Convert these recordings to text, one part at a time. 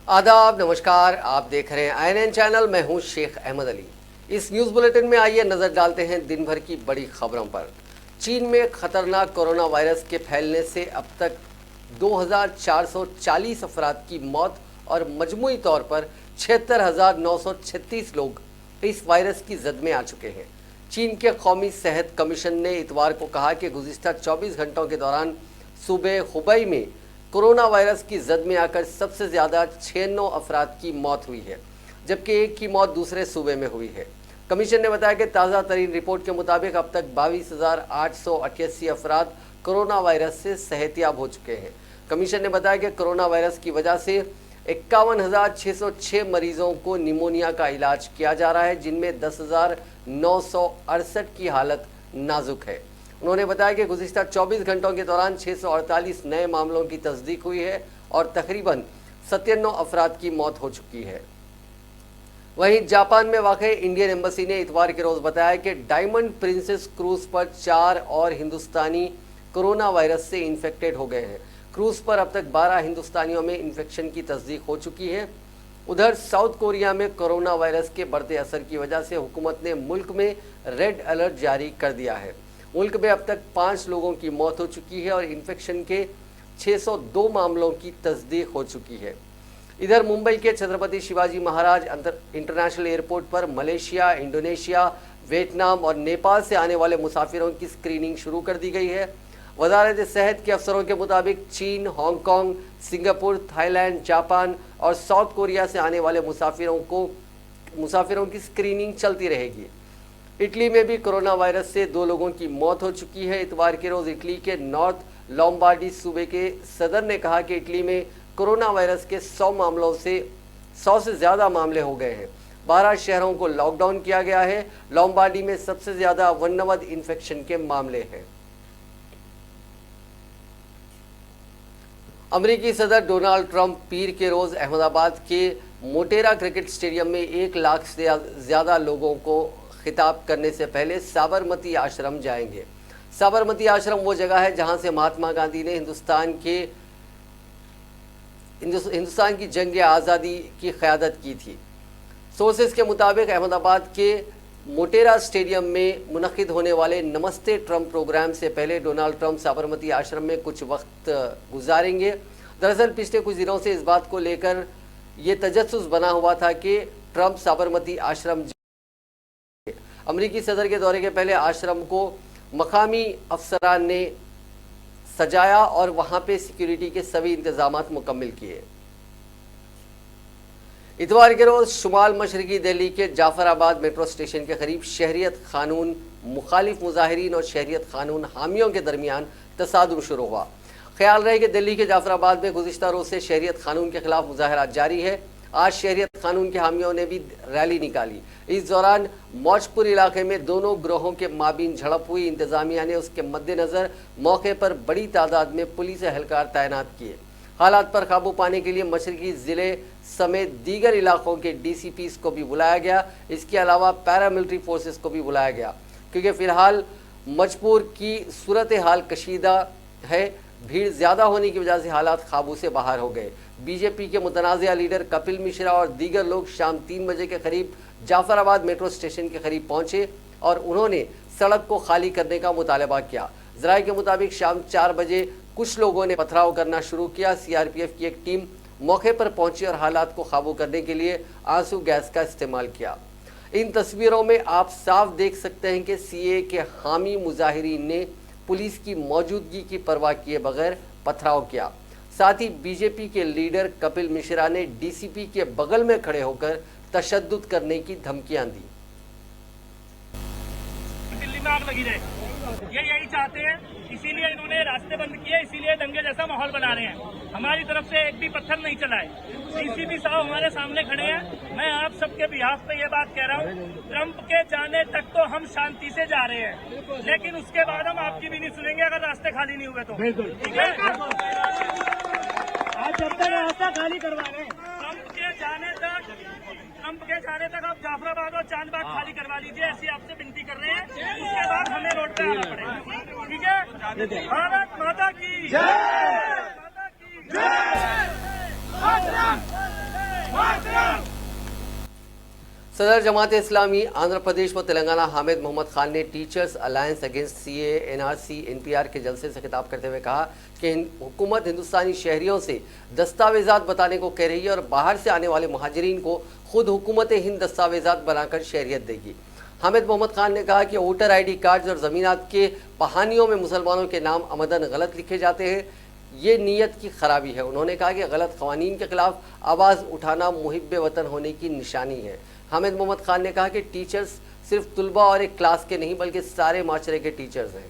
आदाब, नमस्कार। आप देख रहे हैं INN चैनल। मैं हूं शेख अहमद अली। इस न्यूज़ बुलेटिन में आइए नज़र डालते हैं दिन भर की बड़ी खबरों पर। चीन में खतरनाक कोरोना वायरस के फैलने से अब तक 2440 अफराद की मौत और मजमूई तौर पर 76,936 लोग इस वायरस की जद में आ चुके हैं। चीन के कौमी सेहत कमीशन ने इतवार को कहा कि गुज़िश्ता 24 घंटों के दौरान सूबे हुबई में कोरोना वायरस की जद में आकर सबसे ज़्यादा 96 अफराद की मौत हुई है, जबकि एक की मौत दूसरे सूबे में हुई है। कमीशन ने बताया कि ताज़ा तरीन रिपोर्ट के मुताबिक अब तक 22,888 अफराद कोरोना वायरस से सेहतियाब हो चुके हैं। कमीशन ने बताया कि कोरोना वायरस की वजह से 51,606 मरीजों को निमोनिया का इलाज किया जा रहा है, जिनमें 10,968 की हालत नाजुक है। उन्होंने बताया कि गुज़िश्ता 24 घंटों के दौरान 648 नए मामलों की तस्दीक हुई है और तकरीबन 97 अफराद की मौत हो चुकी है। वहीं जापान में वाक़ई इंडियन एम्बेसी ने इतवार के रोज़ बताया कि डायमंड प्रिंसेस क्रूज़ पर 4 और हिंदुस्तानी कोरोना वायरस से इन्फेक्टेड हो गए हैं। क्रूज़ पर अब तक 12 हिंदुस्तानियों में इन्फेक्शन की तस्दीक हो चुकी है। उधर साउथ कोरिया में कोरोना वायरस के बढ़ते असर की वजह से हुकूमत ने मुल्क में रेड अलर्ट जारी कर दिया है। मुल्क में अब तक 5 लोगों की मौत हो चुकी है और इन्फेक्शन के 602 मामलों की तस्दीक हो चुकी है। इधर मुंबई के छत्रपति शिवाजी महाराज इंटरनेशनल एयरपोर्ट पर मलेशिया, इंडोनेशिया, वियतनाम और नेपाल से आने वाले मुसाफिरों की स्क्रीनिंग शुरू कर दी गई है। वजारत सेहत के अफसरों के मुताबिक चीन, हांगकांग, सिंगापुर, थाईलैंड, जापान और साउथ कोरिया से आने वाले मुसाफिरों की स्क्रीनिंग चलती रहेगी। इटली में भी कोरोना वायरस से 2 लोगों की मौत हो चुकी है। इतवार के रोज़ इटली के नॉर्थ लोम्बार्डी सूबे के सदर ने कहा कि इटली में कोरोना वायरस के 100 से ज़्यादा मामले हो गए हैं। 12 शहरों को लॉकडाउन किया गया है। लोम्बार्डी में सबसे ज़्यादा 99 इन्फेक्शन के मामले हैं। अमेरिकी सदर डोनाल्ड ट्रंप पीर के रोज़ अहमदाबाद के मोटेरा क्रिकेट स्टेडियम में 1 लाख से ज़्यादा लोगों को खिताब करने से पहले साबरमती आश्रम जाएंगे। साबरमती आश्रम वो जगह है जहां से महात्मा गांधी ने हिंदुस्तान की जंग आज़ादी की क़यादत की थी। सोर्सेज के मुताबिक अहमदाबाद के मोटेरा स्टेडियम में मुनक़िद होने वाले नमस्ते ट्रंप प्रोग्राम से पहले डोनाल्ड ट्रंप साबरमती आश्रम में कुछ वक्त गुजारेंगे। दरअसल पिछले कुछ दिनों से इस बात को लेकर ये तजस्सुस बना हुआ था कि ट्रंप साबरमती आश्रम। अमेरिकी सदर के दौरे के पहले आश्रम को मकामी अफसरान ने सजाया और वहां पे सिक्योरिटी के सभी इंतजामात मुकम्मल किए। इतवार के रोज शुमाल मशरकी दिल्ली के जाफराबाद मेट्रो स्टेशन के करीब शहरियत कानून मुखालिफ मुजाहिरीन और शहरियत कानून हामियों के दरमियान तसादुम शुरू हुआ। ख्याल रहे कि दिल्ली के जाफराबाद में गुज़िश्ता रोज से शहरियत कानून के खिलाफ मुजाहरात जारी है। आज शहरियत कानून के हामियों ने भी रैली निकाली। इस दौरान मौजपुर इलाके में दोनों ग्रोहों के माबीन झड़प हुई। इंतजामिया ने उसके मद्देनज़र मौके पर बड़ी तादाद में पुलिस एहलकार तैनात किए। हालात पर काबू पाने के लिए मशरकी ज़िले समेत दीगर इलाकों के DCPs को भी बुलाया गया। इसके अलावा पैरामिलिट्री फोर्सेस को भी बुलाया गया, क्योंकि फ़िलहाल मौजपुर की सूरत हाल कशीदा है। भीड़ ज़्यादा होने की वजह से हालात काबू से बाहर हो गए। बीजेपी के मुतनाज़िया लीडर कपिल मिश्रा और दीगर लोग शाम 3 बजे के करीब जाफराबाद मेट्रो स्टेशन के करीब पहुंचे और उन्होंने सड़क को खाली करने का मुतालबा किया। ज़राए के मुताबिक शाम 4 बजे कुछ लोगों ने पथराव करना शुरू किया। CRPF की एक टीम मौके पर पहुंची और हालात को काबू करने के लिए आंसू गैस का इस्तेमाल किया। इन तस्वीरों में आप साफ देख सकते हैं कि CA के हामी मुजाहिरीन ने पुलिस की मौजूदगी की परवाह किए बगैर पथराव किया। साथ ही बीजेपी के लीडर कपिल मिश्रा ने DCP के बगल में खड़े होकर तशद्दुद करने की धमकियां दी। दिल्ली में आग लगी रहे, ये यही चाहते हैं, इसीलिए इन्होंने रास्ते बंद किए, इसीलिए दंगे जैसा माहौल बना रहे हैं। हमारी तरफ से एक भी पत्थर नहीं चला है। DCP साहब हमारे सामने खड़े हैं। मैं आप सबके बिहाफ पे ये बात कह रहा हूँ, ट्रंप के जाने तक तो हम शांति से जा रहे हैं, लेकिन उसके बाद हम आपकी भी नहीं सुनेंगे अगर रास्ते खाली नहीं हुए तो। ठीक है, आज जब तक रास्ता खाली करवा रहे हैं, ट्रंप के जाने तक आप जाफराबाद और चांदबाग खाली करवा लीजिए, ऐसी आपसे विनती कर रहे हैं। उसके बाद हमें रोड पे आना पड़ेगा। ठीक है, भारत माता की जय, माता की जय। सदर जमात इस्लामी आंध्र प्रदेश व तेलंगाना हामिद मोहम्मद खान ने teachers alliance against CA, NRC, NPR के जलसे से खिताब करते हुए कहा कि हुकूमत हिंदुस्तानी शहरियों से दस्तावेजात बताने को कह रही है और बाहर से आने वाले महाजरीन को खुद हुकूमत हिंद दस्तावेजात बनाकर शहरियत देगी। हामिद मोहम्मद खान ने कहा कि वोटर आईडी कार्ड्स और ज़मीनात के पहानियों में मुसलमानों के नाम अमदन गलत लिखे जाते हैं, ये नीयत की खराबी है। उन्होंने कहा कि गलत क़वानीन के खिलाफ आवाज़ उठाना मुहिब्बे वतन होने की निशानी है। हामिद मोहम्मद खान ने कहा कि टीचर्स सिर्फ तुलबा और एक क्लास के नहीं बल्कि सारे माशरे के टीचर्स हैं।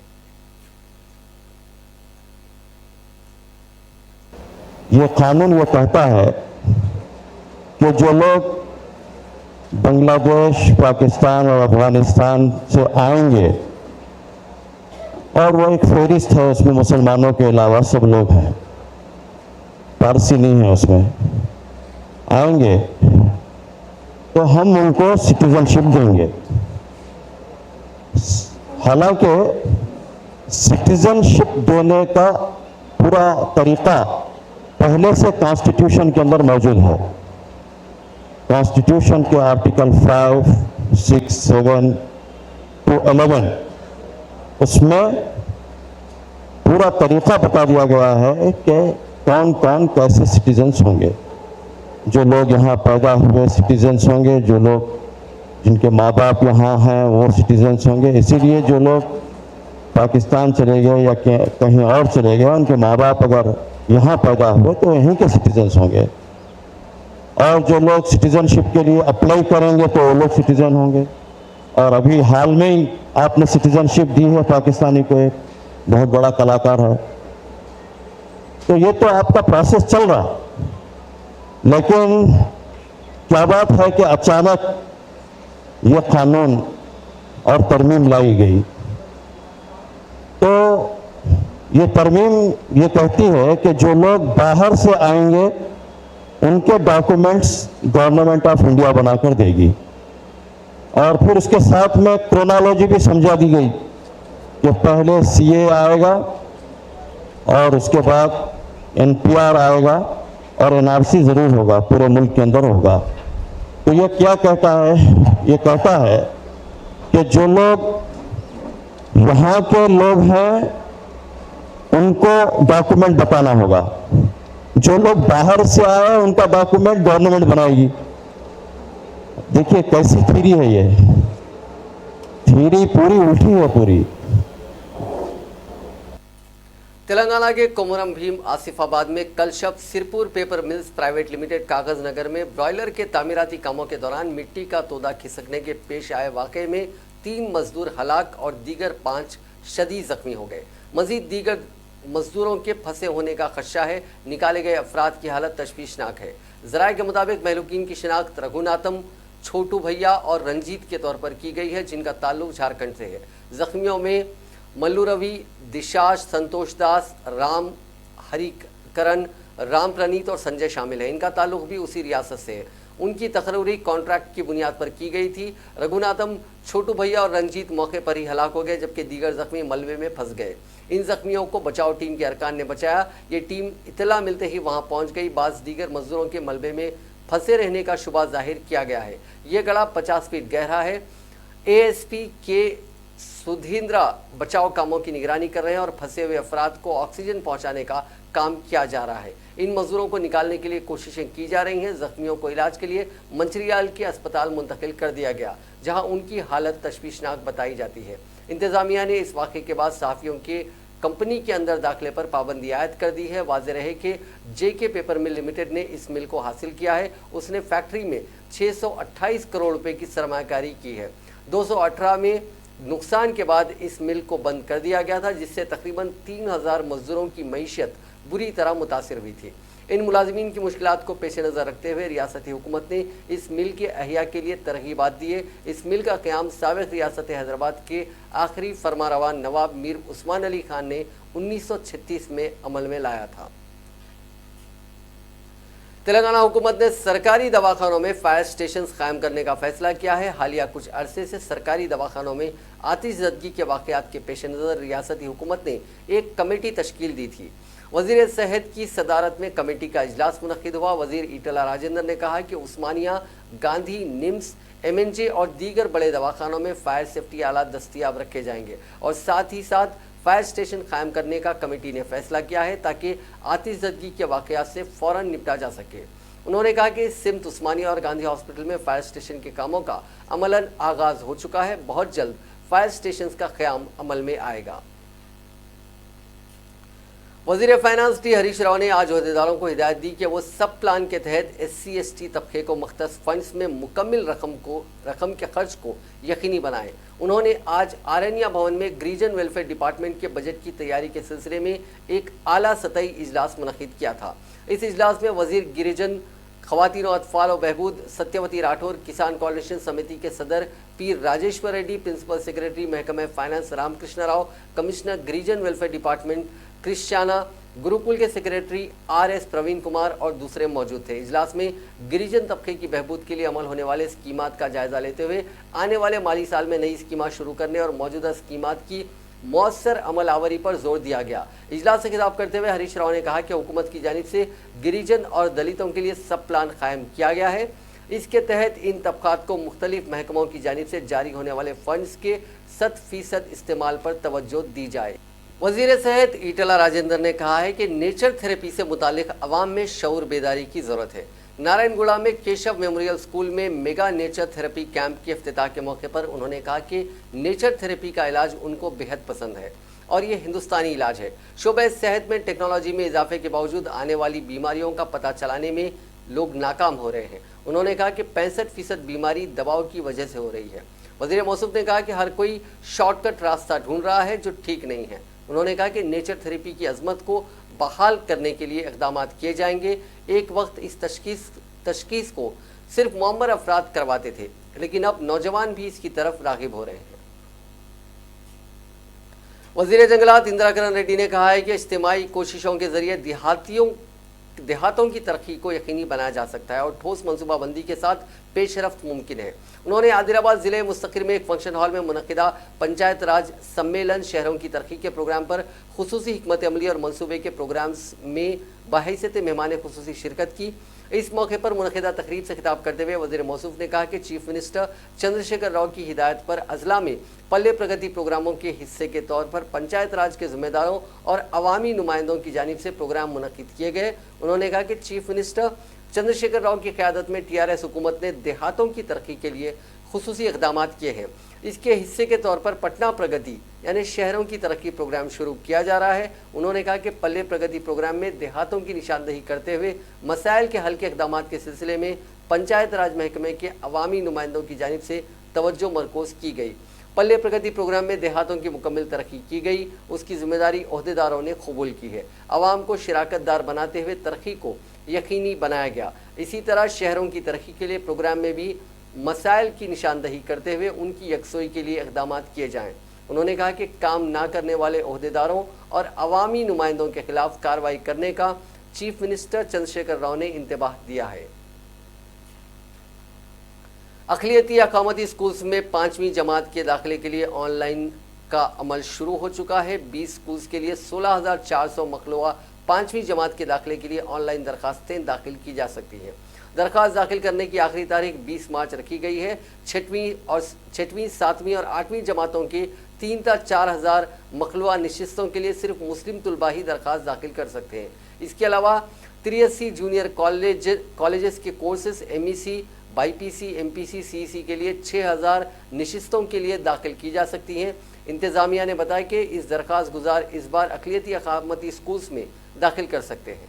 ये कानून ये कहता है कि जो लोग बांग्लादेश, पाकिस्तान और अफगानिस्तान से आएंगे और वो एक फहरिस्त है, उसमें मुसलमानों के अलावा सब लोग हैं, पारसी नहीं है, उसमें आएंगे तो हम उनको सिटीजनशिप देंगे। हालांकि सिटीजनशिप देने का पूरा तरीका पहले से कॉन्स्टिट्यूशन के अंदर मौजूद है। कॉन्स्टिट्यूशन के आर्टिकल 5, 6, 7 to 11 उसमें पूरा तरीका बता दिया गया है कि कौन कौन कैसे सिटीजन्स होंगे। जो लोग यहाँ पैदा हुए सिटीजन्स होंगे, जो लोग जिनके माँ बाप यहाँ हैं वो सिटीजन्स होंगे। इसीलिए जो लोग पाकिस्तान चले गए या कहीं और चले गए, उनके माँ बाप अगर यहाँ पैदा हुए तो यहीं के सिटीजन्स होंगे। और जो लोग सिटीजनशिप के लिए अप्लाई करेंगे तो वो लोग सिटीजन होंगे। और अभी हाल में ही आपने सिटीजनशिप दी है पाकिस्तानी को, एक बहुत बड़ा कलाकार है। तो ये तो आपका प्रोसेस चल रहा, लेकिन क्या बात है कि अचानक ये कानून और तरमीम लाई गई। तो ये तरमीम ये कहती है कि जो लोग बाहर से आएंगे उनके डॉक्यूमेंट्स गवर्नमेंट ऑफ इंडिया बनाकर देगी। और फिर उसके साथ में क्रोनोलॉजी भी समझा दी गई कि पहले सीए आएगा और उसके बाद एनपीआर आएगा और एनआरसी ज़रूर होगा, पूरे मुल्क के अंदर होगा। तो ये क्या कहता है? ये कहता है कि जो लोग यहाँ के लोग हैं उनको डॉक्यूमेंट बताना होगा, जो लोग बाहर से आए उनका डॉक्यूमेंट गवर्नमेंट बनाएगी। देखिए कैसी थ्योरी है ये, थ्योरी पूरी उल्टी है पूरी। तेलंगाना के कोमरम भीम आसिफाबाद में कल शब Sirpur paper mills private limited Kagaznagar में ब्रॉयलर के तामीराती कामों के दौरान मिट्टी का तोदा खिसकने के पेश आए वाकये में 3 मजदूर हलाक और दीगर 5 शदीद जख्मी हो गए। मजीद दीगर मजदूरों के फंसे होने का खदशा है। निकाले गए अफराद की हालत तशवीशनाक है। ज़राए के मुताबिक महलूकीन की शिनाख्त रघुनाथम, छोटू भैया और रंजीत के तौर पर की गई है, जिनका ताल्लुक झारखंड से है। जख्मियों में मल्लू रवि, दिशाश, संतोष दास, राम हरिकरण, राम प्रणीत और संजय शामिल हैं। इनका ताल्लुक भी उसी रियासत से है। उनकी तकरीरी कॉन्ट्रैक्ट की बुनियाद पर की गई थी। रघुनाथम, छोटू भैया और रंजीत मौके पर ही हलाक हो गए, जबकि दीगर जख्मी मलबे में फंस गए। इन जख्मियों को बचाव टीम के अरकान ने बचाया। ये टीम इतला मिलते ही वहां पहुंच गई। बाज़ दीगर मजदूरों के मलबे में फंसे रहने का शुबा जाहिर किया गया है। ये गड़ा 50 फीट गहरा है। एएसपी के सुधींद्रा बचाव कामों की निगरानी कर रहे हैं और फंसे हुए अफराद को ऑक्सीजन पहुंचाने का काम किया जा रहा है। इन मजदूरों को निकालने के लिए कोशिशें की जा रही हैं। जख्मियों को इलाज के लिए मंचरियाल के अस्पताल मुंतकिल कर दिया गया, जहां उनकी हालत तशवीशनाक बताई जाती है। इंतजामिया ने इस वाक़े के बाद सहाफ़ियों के कंपनी के अंदर दाखिले पर पाबंदी आयद कर दी है। वाज़ेह रहे कि जेके पेपर मिल लिमिटेड ने इस मिल को हासिल किया है। उसने फैक्ट्री में 628 करोड़ रुपए की सरमायाकारी की है। 2018 में नुकसान के बाद इस मिल को बंद कर दिया गया था, जिससे तकरीबन 3000 मजदूरों की मईशत बुरी तरह मुतासिर हुई थी। इन मुलाजिमीन की मुश्किलात को पेश नज़र रखते हुए रियासती हुकूमत ने इस मिल के अहिया के लिए तरगीबात दिए। इस मिल का क़याम साबिक़ रियासत हैदराबाद के आखिरी फरमारवा नवाब मीर उस्मान अली खान ने 1936 में अमल में लाया था। तेलंगाना हुकूमत ने सरकारी दवाखानों में फायर स्टेशन कायम करने का फैसला किया है। हालिया कुछ अरसे से सरकारी दवाखानों में आतिशज़दगी के वाक़यात के पेश नज़र रियासती हुकूमत ने एक कमेटी तश्कील दी थी। वज़ीर सेहत की सदारत में कमेटी का इजलास मुनक़्क़िद हुआ। वज़ीर ईटला राजेंद्र ने कहा कि उस्मानिया, गांधी, निम्स, MNJ और दीगर बड़े दवाखानों में फायर सेफ्टी आलात दस्तियाब रखे जाएंगे और साथ ही साथ फायर स्टेशन कायम करने का कमेटी ने फैसला किया है ताकि आतिशज़दगी के वाक़यात से फ़ौरन निपटा जा सके। उन्होंने कहा कि सिमत, उस्मानिया और गांधी हॉस्पिटल में फायर स्टेशन के कामों का अमलन आगाज़ हो चुका है। बहुत जल्द फायर स्टेशन का क़याम अमल में आएगा। वज़ीर फाइनेंस टी हरीश राव ने आज अहदेदारों को हिदायत दी कि वो सब प्लान के तहत SC/ST तबके को मख्तस फंड्स में मुकम्मल रकम के खर्च को यकीनी बनाएं। उन्होंने आज आरनिया भवन में गिरिजन वेलफेयर डिपार्टमेंट के बजट की तैयारी के सिलसिले में एक आला सतही इजलास मुनक़्क़िद किया था। इस इजलास में वज़ीर गिरिजन, ख़वातीन और अतफ़ाल और बहबूद सत्यवती राठौर, किसान कोऑर्डिनेशन समिति के सदर पीर राजेश्वर रेड्डी, प्रिंसिपल सेक्रेटरी महकमा finance Ramakrishna Rao, commissioner Girijan welfare department क्रिश्चियाना, Gurukul के सेक्रेटरी RS प्रवीण कुमार और दूसरे मौजूद थे। इजलास में गिरिजन तबके की बहबूद के लिए अमल होने वाले स्कीमात का जायजा लेते हुए आने वाले माली साल में नई स्कीमात शुरू करने और मौजूदा स्कीमात की मौसर अमल आवरी पर जोर दिया गया। इजलास से खिताब करते हुए हरीश राव ने कहा कि हुकूमत की जानिब से गिरिजन और दलितों के लिए सब प्लान कायम किया गया है। इसके तहत इन तबकात को मुख्तलिफ महकमों की जानिब से जारी होने वाले फंड्स के 100% इस्तेमाल पर तवज्जो दी जाए। वज़ीर सेहत ईटला राजेंद्र ने कहा है कि नेचर थेरेपी से मुतालिक अवाम में शऊर बेदारी की ज़रूरत है। नारायणगुड़ा में केशव मेमोरियल स्कूल में मेगा नेचर थेरेपी कैंप के इफ्तिताह के मौके पर उन्होंने कहा कि नेचर थेरेपी का इलाज उनको बेहद पसंद है और ये हिंदुस्तानी इलाज है। शोबे सेहत में टेक्नोलॉजी में इजाफे के बावजूद आने वाली बीमारियों का पता चलाने में लोग नाकाम हो रहे हैं। उन्होंने कहा कि 65% बीमारी दवाओं की वजह से हो रही है। वज़ीर मौसूफ ने कहा कि हर कोई शॉर्टकट रास्ता ढूंढ रहा है जो ठीक नहीं है। उन्होंने कहा कि नेचर थेरेपी की अजमत को बहाल करने के लिए इक़दाम किए जाएंगे। एक वक्त इस तशखीस को सिर्फ मुअम्मर अफराद करवाते थे, लेकिन अब नौजवान भी इसकी तरफ राग़िब हो रहे हैं। वज़ीर जंगलात इंदिरा किरण रेड्डी ने कहा है कि इज्तिमाई कोशिशों के ज़रिए देहातों की तरक्की को यकीनी बनाया जा सकता है और ठोस मनसूबाबंदी के साथ पेशरफ्त मुमकिन है। उन्होंने आदिलाबाद ज़िले मुस्तकिर में एक फंक्शन हॉल में मुनक़्क़िदा पंचायत राज सम्मेलन शहरों की तरक्की के प्रोग्राम पर खुसूसी हिकमत अमली और मनसूबे के प्रोग्राम्स में बहैसियत मेहमान खुसूसी शिरकत की। इस मौके पर मुनक़्क़िदा तकरीब से खिताब करते हुए वज़ीर मौसूफ ने कहा कि चीफ मिनिस्टर चंद्रशेखर राव की हिदायत पर अजला में पल्ले प्रगति प्रोग्रामों के हिस्से के तौर पर पंचायत राज के ज़िम्मेदारों और अवामी नुमाइंदों की जानिब से प्रोग्राम मुनक़्क़िद किए गए। उन्होंने कहा कि चीफ मिनिस्टर चंद्रशेखर राव की क़यादत में TRS हुकूमत ने देहातों की तरक्की के लिए खुसूसी इक़दाम किए हैं। इसके हिस्से के तौर पर पटना प्रगति यानी शहरों की तरक्की प्रोग्राम शुरू किया जा रहा है। उन्होंने कहा कि पल्ले प्रगति प्रोग्राम में देहातों की निशानदही करते हुए मसाइल के हल के इक़दाम के सिलसिले में पंचायत राज महकमे के अवामी नुमाइंदों की जानिब से तवज्जो मरकूज़ की गई। पल्ले प्रगति प्रोग्राम में देहातों की मुकम्मल तरक्की की गई, उसकी जिम्मेदारी ओहदेदारों ने कबूल की है। आवाम को शिराकतदार बनाते हुए तरक्की को यकीनी बनाया गया। इसी तरह शहरों की तरक्की के लिए प्रोग्राम में भी मसाइल की निशानदही करते हुए उनकी यकसोई के लिए इक़दाम किए जाएँ। उन्होंने कहा कि काम ना करने वाले ओहदेदारों और अवामी नुमाइंदों के खिलाफ कार्रवाई करने का चीफ मिनिस्टर चंद्रशेखर राव ने इंतबाह दिया है। अक़लियती अक़ामती स्कूल्स में 5वीं जमात के दाखिले के लिए ऑनलाइन का अमल शुरू हो चुका है। 20 स्कूल्स के लिए 16,400 मखलूआ 5वीं जमात के दाखिले के लिए ऑनलाइन दरखास्तें दाखिल की जा सकती हैं। दरख्वास्त दाखिल करने की आखिरी तारीख 20 मार्च रखी गई है। 6वीं, 7वीं और 8वीं जमातों के 3 से 4 हज़ार मखलूआ नशिस्तों के लिए सिर्फ मुस्लिम तलबा ही दरख्वास्त दाखिल कर सकते हैं। इसके अलावा 83 जूनियर कॉलेजेस के courses MEC, BIPC, MPC, CEC के लिए 6,000 नशिस्तों के लिए दाखिल की जा सकती हैं। इंतज़ामिया ने बताया कि इस दरख्वास्त गुजार इस बार अक़लियती अक़ामती स्कूल्स में दाखिल कर सकते हैं।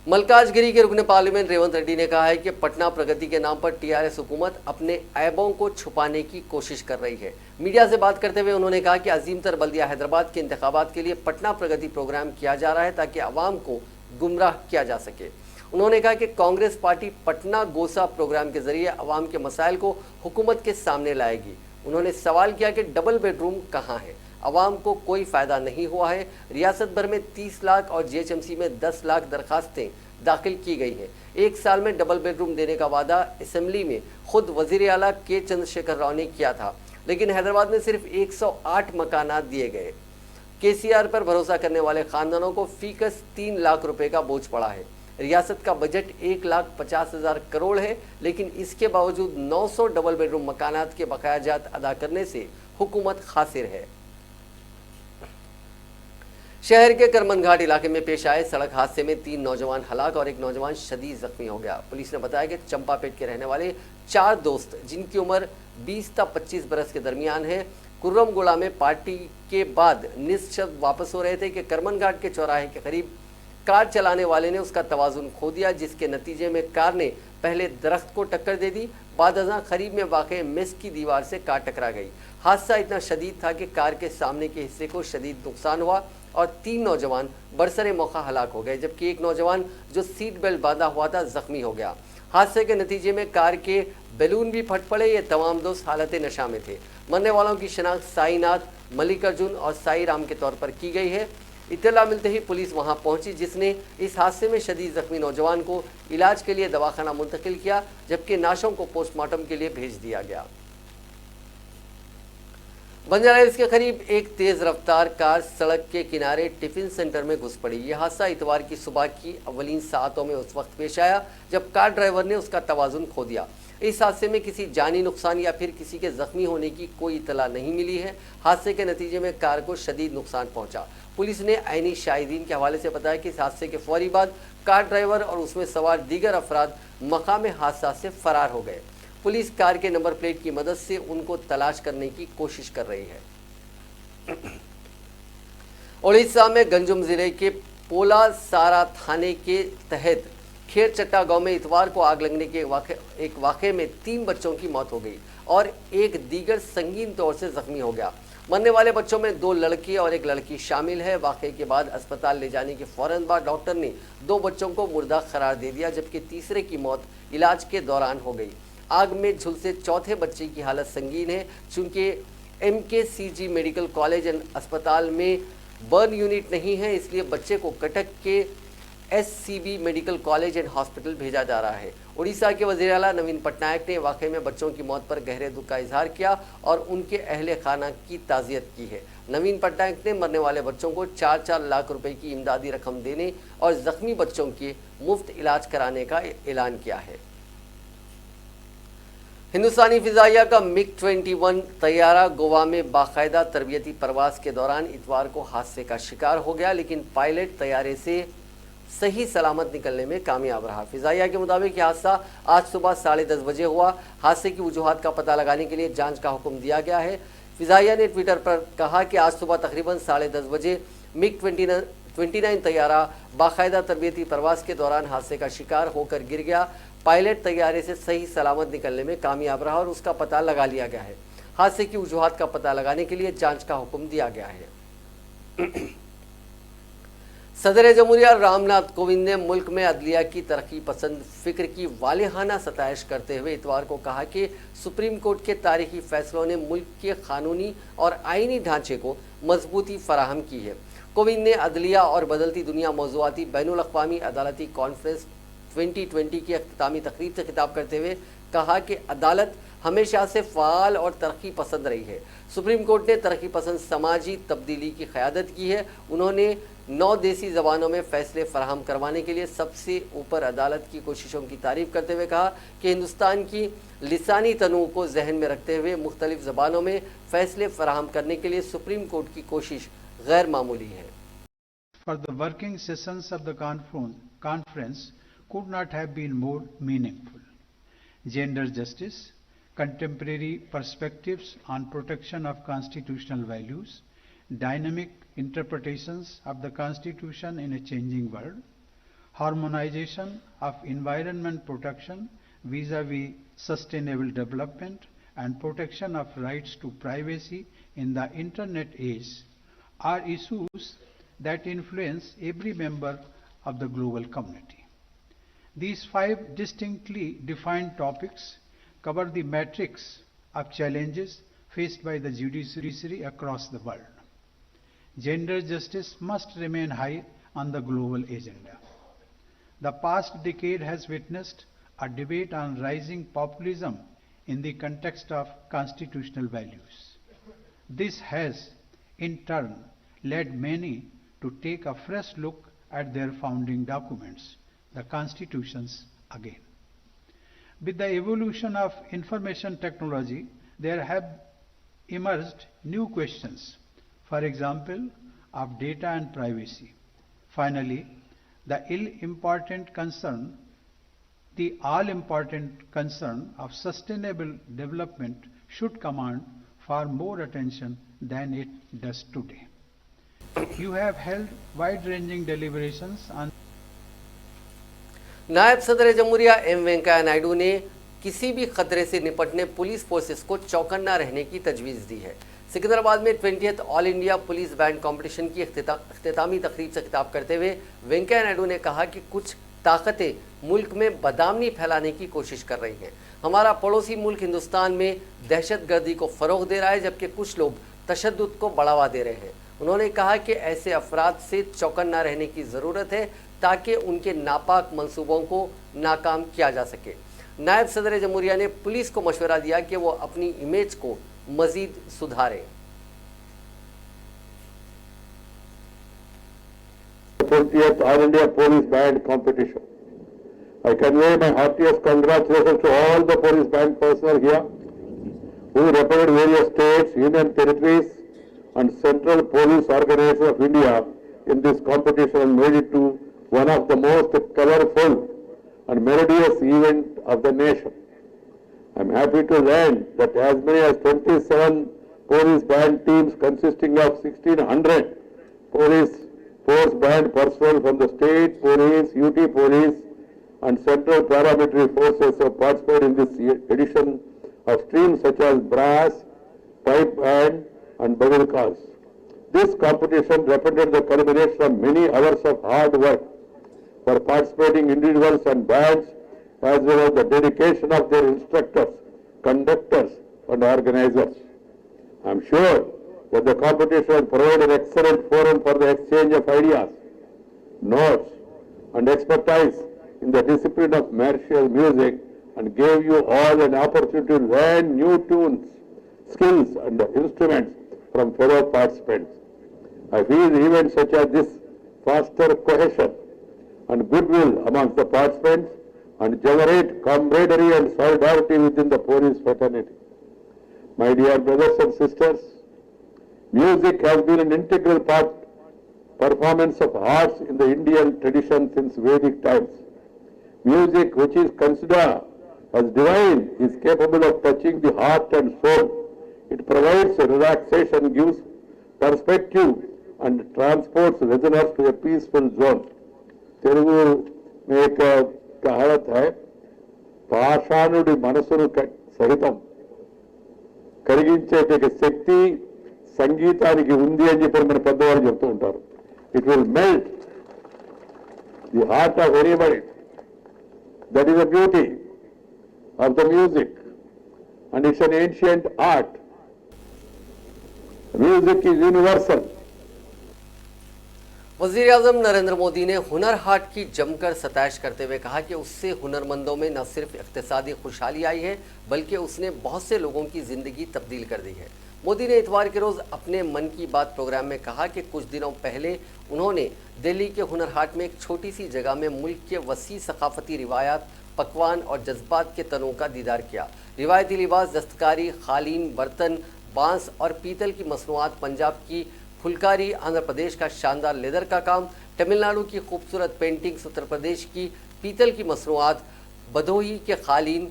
मलकाजगिरी के रुकन पार्लियामेंट रेवंत रेड्डी ने कहा है कि पटना प्रगति के नाम पर TRS हुकूमत अपने ऐबों को छुपाने की कोशिश कर रही है। मीडिया से बात करते हुए उन्होंने कहा कि अजीम तर बल्दिया हैदराबाद के इंतखाबात के लिए पटना प्रगति प्रोग्राम किया जा रहा है ताकि आवाम को गुमराह किया जा सके। उन्होंने कहा कि कांग्रेस पार्टी पटना गोसा प्रोग्राम के जरिए आवाम के मसाइल को हुकूमत के सामने लाएगी। उन्होंने सवाल किया कि डबल बेडरूम कहाँ है। عوام کو کوئی فائدہ نہیں ہوا ہے۔ ریاست بھر میں 30 لاکھ اور GHMC میں 10 لاکھ درخواستیں داخل کی گئی ہیں۔ ایک سال میں ڈبل بیڈ روم دینے کا وعدہ اسمبلی میں خود وزیر اعلیٰ کے چندرشیکھر راؤ نے کیا تھا، لیکن حیدرآباد میں صرف 108 مکانات دیے گئے۔ KCR پر بھروسہ کرنے والے خاندانوں کو فی کس 3 لاکھ روپے کا بوجھ پڑا ہے۔ ریاست کا بجٹ 1,50,000 کروڑ ہے، لیکن اس کے باوجود 900 ڈبل بیڈ روم مکانات کے بقایا جات ادا کرنے سے حکومت خاسر ہے۔ شہر کے کرمن گھاٹ علاقے میں پیش آئے سڑک حادثے میں 3 نوجوان ہلاک اور ایک نوجوان شدید زخمی ہو گیا۔ پولیس نے بتایا کہ چمپا پیٹ کے رہنے والے 4 دوست جن کی عمر 20 تا 25 برس کے درمیان ہے، کرم گوڑا میں پارٹی کے بعد نصف شب واپس ہو رہے تھے کہ کرمن گھاٹ کے چوراہے کے قریب کار چلانے والے نے اس کا توازن کھو دیا، جس کے نتیجے میں کار نے پہلے درخت کو ٹکر دے دی، بعد ازاں قریب میں واقع میس کی دیوار سے کار ٹکرا گئی۔ حادثہ اتنا شدید تھا کہ کار کے سامنے کے حصے کو شدید نقصان ہوا اور 3 نوجوان برسر موقع ہلاک ہو گئے، جبکہ ایک نوجوان جو سیٹ بیلٹ باندھا ہوا تھا زخمی ہو گیا۔ حادثے کے نتیجے میں کار کے بیلون بھی پھٹ پڑے۔ یہ تمام دوست حالت نشہ میں تھے۔ مرنے والوں کی شناخت سائی ناتھ، ملک ارجن اور سائی رام کے طور پر کی گئی ہے۔ اطلاع ملتے ہی پولیس وہاں پہنچی، جس نے اس حادثے میں شدید زخمی نوجوان کو علاج کے لیے دواخانہ منتقل کیا، جبکہ نعشوں کو پوسٹ مارٹم کے لیے بھیج دیا گیا۔ بنجارا ہلز کے قریب ایک تیز رفتار کار سڑک کے کنارے ٹفن سینٹر میں گھس پڑی۔ یہ حادثہ اتوار کی صبح کی اولین ساعتوں میں اس وقت پیش آیا جب کار ڈرائیور نے اس کا توازن کھو دیا۔ اس حادثے میں کسی جانی نقصان یا پھر کسی کے زخمی ہونے کی کوئی اطلاع نہیں ملی ہے۔ حادثے کے نتیجے میں کار کو شدید نقصان پہنچا۔ پولیس نے عینی شاہدین کے حوالے سے بتایا کہ اس حادثے کے فوری بعد کار ڈرائیور اور اس میں سوار دیگر افراد مقام حادثہ سے فرار ہو گئے۔ پولیس کار کے نمبر پلیٹ کی مدد سے ان کو تلاش کرنے کی کوشش کر رہی ہے۔ اڑیسہ میں گنجم ضلع کے پولا سارا تھانے کے تحت کھیر چٹا گاؤں میں اتوار کو آگ لگنے کے ایک واقعے میں 3 بچوں کی موت ہو گئی اور ایک دیگر سنگین طور سے زخمی ہو گیا۔ مرنے والے بچوں میں 2 لڑکے اور 1 لڑکی شامل ہے۔ واقعے کے بعد اسپتال لے جانے کے فوراً بعد ڈاکٹر نے 2 بچوں کو مردہ قرار دے دیا، جبکہ تیسرے کی موت علاج کے دوران ہو گئی۔ آگ میں جھلسے چوتھے بچے کی حالت سنگین ہے۔ چونکہ MKCG میڈیکل کالج اینڈ اسپتال میں برن یونٹ نہیں ہے، اس لیے بچے کو کٹک کے SCB medical college and hospital بھیجا جا رہا ہے۔ اڑیسہ کے وزیر اعلیٰ نوین پٹنائک نے واقعے میں بچوں کی موت پر گہرے دکھ کا اظہار کیا اور ان کے اہل خانہ کی تعزیت کی ہے۔ نوین پٹنائک نے مرنے والے بچوں کو 4-4 لاکھ روپے کی امدادی رقم دینے اور زخمی بچوں کے مفت علاج کرانے کا اعلان کیا ہے۔ ہندوستانی فضائیہ کا MiG-21 طیارہ گوا میں باقاعدہ تربیتی پرواز کے دوران اتوار کو حادثے کا شکار ہو گیا، لیکن پائلٹ طیارے سے صحیح سلامت نکلنے میں کامیاب رہا۔ فضائیہ کے مطابق یہ حادثہ آج صبح 10:30 بجے ہوا۔ حادثے کی وجوہات کا پتہ لگانے کے لیے جانچ کا حکم دیا گیا ہے۔ فضائیہ نے ٹویٹر پر کہا کہ آج صبح تقریباً 10:30 بجے MiG-29 طیارہ باقاعدہ تربیتی پرواز کے دوران حادثے کا شکار ہو کر گر گیا۔ پائلٹ طیارے سے صحیح سلامت نکلنے میں کامیاب رہا اور اس کا پتہ لگا لیا گیا ہے۔ حادثے کی وجوہات کا پتہ لگانے کے لیے جانچ کا حکم دیا گیا ہے۔ صدر جمہوریہ رام ناتھ کووند نے ملک میں عدلیہ کی ترقی پسند فکر کی والہانہ ستائش کرتے ہوئے اتوار کو کہا کہ سپریم کورٹ کے تاریخی فیصلوں نے ملک کے قانونی اور آئینی ڈھانچے کو مضبوطی فراہم کی ہے۔ کووند نے عدلیہ اور بدلتی دنیا موضوعاتی بین الاقوامی عدالتی کانفرنس 2020 کی اختتامی تقریب سے خطاب کرتے ہوئے کہا کہ عدالت ہمیشہ سے فعال اور ترقی پسند رہی ہے۔ سپریم کورٹ نے ترقی پسند سماجی تبدیلی کی قیادت کی ہے۔ انہوں نے 9 دیسی زبانوں میں فیصلے فراہم کروانے کے لیے سب سے اوپر عدالت کی کوششوں کی تعریف کرتے ہوئے کہا کہ ہندوستان کی لسانی تنوع کو ذہن میں رکھتے ہوئے مختلف زبانوں میں فیصلے فراہم کرنے کے لیے سپریم کورٹ کی کوشش غیر معمولی ہے۔ For the working sessions of the conference could not have been more meaningful. Gender justice, contemporary perspectives on protection of constitutional values, dynamic interpretations of the Constitution in a changing world, harmonization of environment protection vis-à-vis sustainable development, and protection of rights to privacy in the Internet age are issues that influence every member of the global community. These 5 distinctly defined topics cover the matrix of challenges faced by the judiciary across the world. Gender justice must remain high on the global agenda. The past decade has witnessed a debate on rising populism in the context of constitutional values. This has, in turn, led many to take a fresh look at their founding documents, the constitutions again. With the evolution of information technology, there have emerged new questions, for example, of data and privacy. Finally, the all-important concern of sustainable development should command far more attention than it does today. You have held wide-ranging deliberations on नायब सदर जमहूरिया M Venkaiah Naidu ने किसी भी खतरे से निपटने police forces को चौकन्ना रहने की तजवीज़ दी है। सिकंदराबाद में 20th all India police band competition की अख्तितामी तकरीब से खिताब करते हुए वेंकैया नायडू ने कहा कि कुछ ताकतें मुल्क में बदनामी फैलाने की कोशिश कर रही हैं। हमारा पड़ोसी मुल्क हिंदुस्तान में दहशतगर्दी को फ़रोग़ दे रहा है, जबकि कुछ लोग तशद्दुद को बढ़ावा दे रहे हैं। उन्होंने कहा कि ऐसे अफराद से चौकन्ना रहने की ज़रूरत है ताकि उनके नापाक मंसूबों को नाकाम किया जा सके। नायब सदर जमहूरिया ने पुलिस को मशवरा दिया कि वो अपनी इमेज को मजीद सुधारें। 20th All India Police Band Competition. I convey my heartiest congratulations to all the police band personnel here who represent various states, union territories and central police organizations of India in this competition and made it to one of the most colorful and melodious events of the nation. I am happy to learn that as many as 27 police band teams consisting of 1,600 police force band personnel from the state police, UT police and central paramilitary forces have participated in this edition of streams such as brass, pipe band and bagulkas. This competition represented the culmination of many hours of hard work for participating individuals and bands, as well as the dedication of their instructors, conductors and organizers. I am sure that the competition provided an excellent forum for the exchange of ideas, notes and expertise in the discipline of martial music and gave you all an opportunity to learn new tunes, skills and instruments from fellow participants. I feel events such as this foster cohesion and goodwill amongst the participants and generate camaraderie and solidarity within the police fraternity. My dear brothers and sisters, music has been an integral performance of arts in the Indian tradition since Vedic times. Music, which is considered as divine, is capable of touching the heart and soul. It provides a relaxation, gives perspective and transports listeners to a peaceful zone. Telugu में एक कहावत है, పాషాణుడి మనసును సహితం కరిగించేట శక్తి సంగీతానికి ఉంది అని చెప్పి మన పెద్దవాళ్ళు చెప్తూ ఉంటారు. It will melt the heart of anybody. That is the beauty of the music and it's an ancient art. Music is universal. वज़ीर आज़म नरेंद्र मोदी ने हुनर हाट की जमकर सताइश करते हुए कहा कि उससे हुनरमंदों में न सिर्फ इक़्तिसादी खुशहाली आई है बल्कि उसने बहुत से लोगों की ज़िंदगी तब्दील कर दी है। मोदी ने इतवार के रोज़ अपने मन की बात प्रोग्राम में कहा कि कुछ दिनों पहले उन्होंने दिल्ली के हुनर हाट में एक छोटी सी जगह में मुल्क के वसी सकाफती रिवायात, पकवान और जज्बात के तनों का दीदार किया। रिवायती लिबास, दस्तकारी, खालीन, बर्तन, बांस और पीतल की मसनूआत, पंजाब की फुलकारी, आंध्र प्रदेश का शानदार लेदर का काम, तमिलनाडु की खूबसूरत पेंटिंग्स, उत्तर प्रदेश की पीतल की मसनूआत, भदोही के खालीन,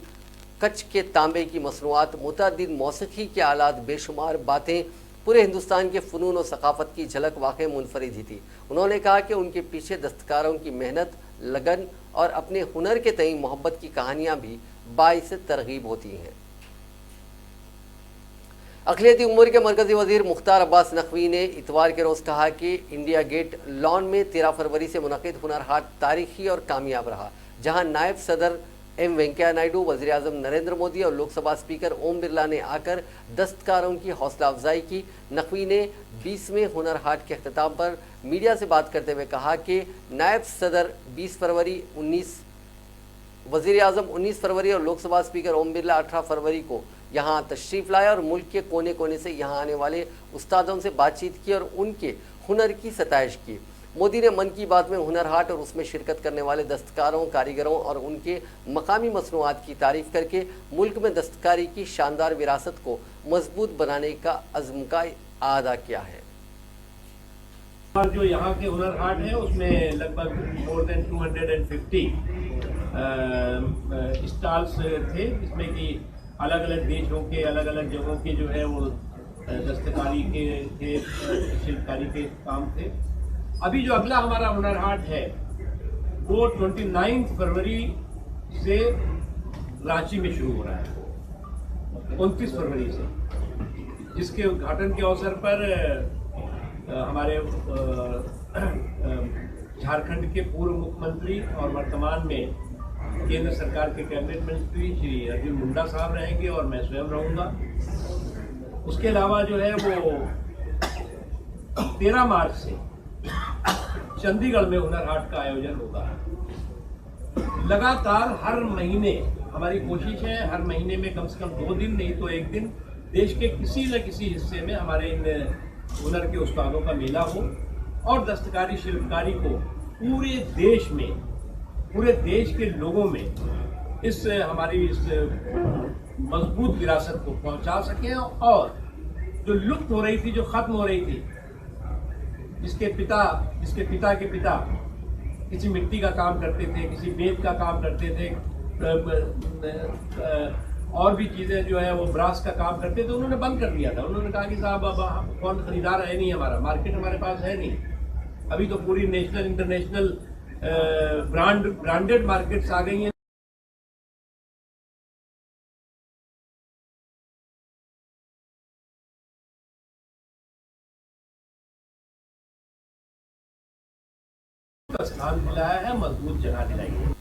कच्छ के तांबे की मसनूआत, मुतअद्दिद मौसीकी के आलात, बेशुमार बातें, पूरे हिंदुस्तान के फ़नून और सकाफ़त की झलक वाक़ई मुनफरिद ही थी। उन्होंने कहा कि उनके पीछे दस्तकारों की मेहनत, लगन और अपने हुनर के तई मोहब्बत की कहानियाँ भी बाइस तरगीब होती हैं। अक़लियती उमूर के मरकज़ी वज़ीर मुख्तार अब्बास नकवी ने इतवार के रोज़ कहा कि इंडिया गेट लॉन में 13 फरवरी से मुनक़िद हुनर हाट तारीख़ी और कामयाब रहा, जहां नायब सदर एम वेंकैया नायडू, वज़ीर आज़म नरेंद्र मोदी और लोकसभा स्पीकर ओम बिरला ने आकर दस्तकारों की हौसला अफजाई की। नकवी ने 20वें हुनर हाट के अख्ताम पर मीडिया से बात करते हुए कहा कि नायब सदर 20 फरवरी, वज़ीर आज़म 19 फरवरी और लोकसभा स्पीकर ओम बिरला 18 फरवरी को यहाँ तशरीफ़ लाया और मुल्क के कोने कोने से यहाँ आने वाले उस्तादों से बातचीत की और उनके हुनर की सताइश की। मोदी ने मन की बात में हुनर हाट और उसमें शिरकत करने वाले दस्तकारों, कारीगरों और उनके मकामी मसनूआत की तारीफ करके मुल्क में दस्तकारी की शानदार विरासत को मजबूत बनाने का अज़्म का अदा किया है। और जो यहाँ के हुनर हाट है उसमें लगभग मोर देन 250 स्टॉल्स थे, जिसमें कि अलग अलग देशों के अलग अलग जगहों के जो है वो दस्तकारी के शिल्पकारी के काम थे। अभी जो अगला हमारा हुनर हाट है वो 29 फरवरी से रांची में शुरू हो रहा है, 29 फरवरी से, जिसके उद्घाटन के अवसर पर हमारे झारखंड के पूर्व मुख्यमंत्री और वर्तमान में केंद्र सरकार के कैबिनेट मंत्री श्री अर्जुन मुंडा साहब रहेंगे और मैं स्वयं रहूँगा। उसके अलावा जो है वो 13 मार्च से चंडीगढ़ में हुनर हाट का आयोजन होगा। लगातार हर महीने हमारी कोशिश है, हर महीने में कम से कम 2 दिन नहीं तो 1 दिन देश के किसी न किसी हिस्से में हमारे इन हुनर के उस्तादों का मेला हो और दस्तकारी शिल्पकारी को पूरे देश में, पूरे देश के लोगों में इस हमारी इस मजबूत विरासत को पहुंचा सकें और जो लुप्त हो रही थी, जो खत्म हो रही थी, जिसके पिता के पिता किसी मिट्टी का काम करते थे, किसी बेत का काम करते थे, और भी चीज़ें जो है वो ब्रास का काम करते थे, उन्होंने बंद कर दिया था। उन्होंने कहा कि साहब अब कौन खरीदार है नहीं, हमारा मार्केट हमारे पास है नहीं। अभी तो पूरी नेशनल इंटरनेशनल ब्रांडेड मार्केट्स आ गई हैं। स्थान दिलाया है, मजबूत जगह दिलाई है।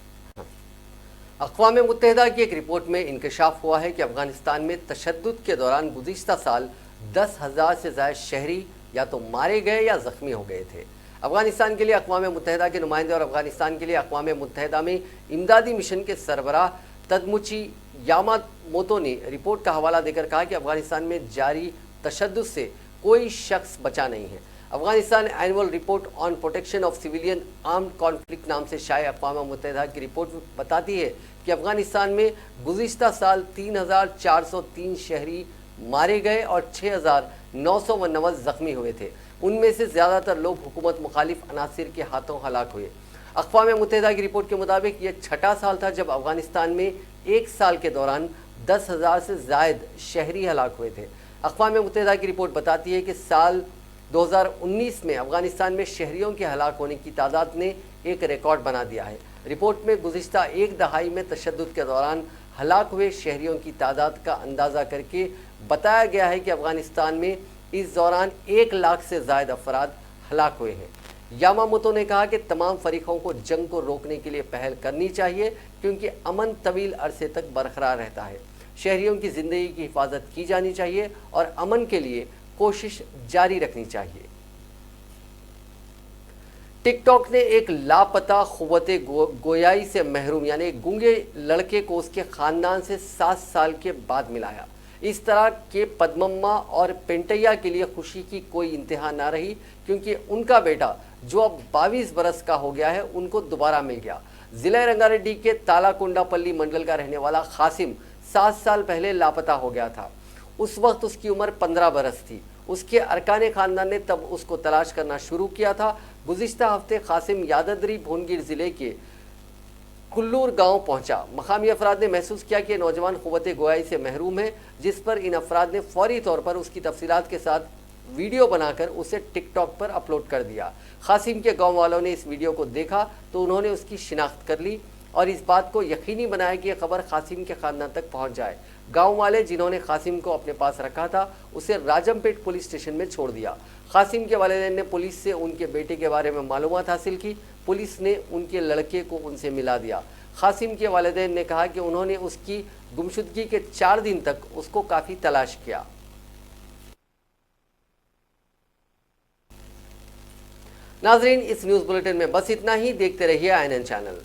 अक़वाम मुत्तहिदा की एक रिपोर्ट में इंकशाफ हुआ है कि अफगानिस्तान में तशद्दुद के दौरान गुज़िश्ता साल 10,000 से ज़ायद शहरी या तो मारे गए या ज़ख्मी हो गए थे। अफगानिस्तान के लिए अक़वाम मुत्तहिदा के नुमाइंदे और अफगानिस्तान के लिए अक़वाम मुत्तहिदा में इमदादी मिशन के सरबराह तदमुची यामामोतो ने रिपोर्ट का हवाला देकर कहा कि अफगानिस्तान में जारी तशद्दुद से कोई शख्स बचा नहीं है। Afghanistan annual report on protection of civilian armed conflict नाम से शाया अक़वाम मुत्तहिदा की रिपोर्ट बताती है कि अफगानिस्तान में गुज़िश्ता साल 3,403 शहरी मारे गए और 6,999 ज़ख्मी हुए थे। उनमें से ज़्यादातर लोग हुकूमत मुखालिफ अनासिर के हाथों हलाक हुए। अक़वाम मुत्तहिदा की रिपोर्ट के मुताबिक ये छठा साल था जब अफगानिस्तान में एक साल के दौरान 10,000 से ज़ायद शहरी हलाक हुए थे। अक़वाम मुत्तहिदा की रिपोर्ट बताती है कि साल 2019 में अफगानिस्तान में शहरियों के हलाक होने की तादाद ने एक रिकॉर्ड बना दिया है। रिपोर्ट में गुज़िश्ता एक दहाई में तशद्दुद के दौरान हलाक हुए शहरियों की तादाद का अंदाज़ा करके बताया गया है कि अफगानिस्तान में इस दौरान 1 लाख से ज़ायद अफराद हलाक हुए हैं। यामामोतो ने कहा कि तमाम फरीकों को जंग को रोकने के लिए पहल करनी चाहिए क्योंकि अमन तवील अरसे तक बरकरार रहता है। शहरियों की ज़िंदगी की हिफाजत की जानी चाहिए और अमन के लिए कोशिश जारी रखनी चाहिए। टिकटॉक ने एक लापता क़ुव्वते गोयाई से महरूम यानी गूंगे लड़के को उसके ख़ानदान से 7 साल के बाद मिलाया। इस तरह के पद्मम्मा और पेंटैया के लिए खुशी की कोई इंतहा ना रही क्योंकि उनका बेटा जो अब 22 बरस का हो गया है उनको दोबारा मिल गया। ज़िला रंगारेड्डी के तालाकोंडापल्ली मंडल का रहने वाला कासिम 7 साल पहले लापता हो गया था। उस वक्त उसकी उम्र 15 बरस थी। उसके अरकान ख़ानदान ने तब उसको तलाश करना शुरू किया था। गुज़िश्ता हफ्ते कासिम यादद्री भुवनगिर ज़िले के कुल्लूर गांव पहुंचा। मकामी अफराद ने महसूस किया कि नौजवान क़ुव्वते गोयाई से महरूम है, जिस पर इन अफराद ने फौरी तौर पर उसकी तफसीलात के साथ वीडियो बनाकर उसे टिकटॉक पर अपलोड कर दिया। कासिम के गाँव वालों ने इस वीडियो को देखा तो उन्होंने उसकी शिनाख्त कर ली और इस बात को यकीनी बनाया कि यह खबर कासिम के ख़ानदान तक पहुंच जाए। गांव वाले जिन्होंने कासिम को अपने पास रखा था उसे राजमपेट पुलिस स्टेशन में छोड़ दिया। कासिम के वालिदैन ने पुलिस से उनके बेटे के बारे में मालूमात हासिल की। पुलिस ने उनके लड़के को उनसे मिला दिया। कासिम के वालिदैन ने कहा कि उन्होंने उसकी गुमशुदगी के 4 दिन तक उसको काफ़ी तलाश किया। नाजरीन, इस न्यूज़ बुलेटिन में बस इतना ही। देखते रहिए INN चैनल।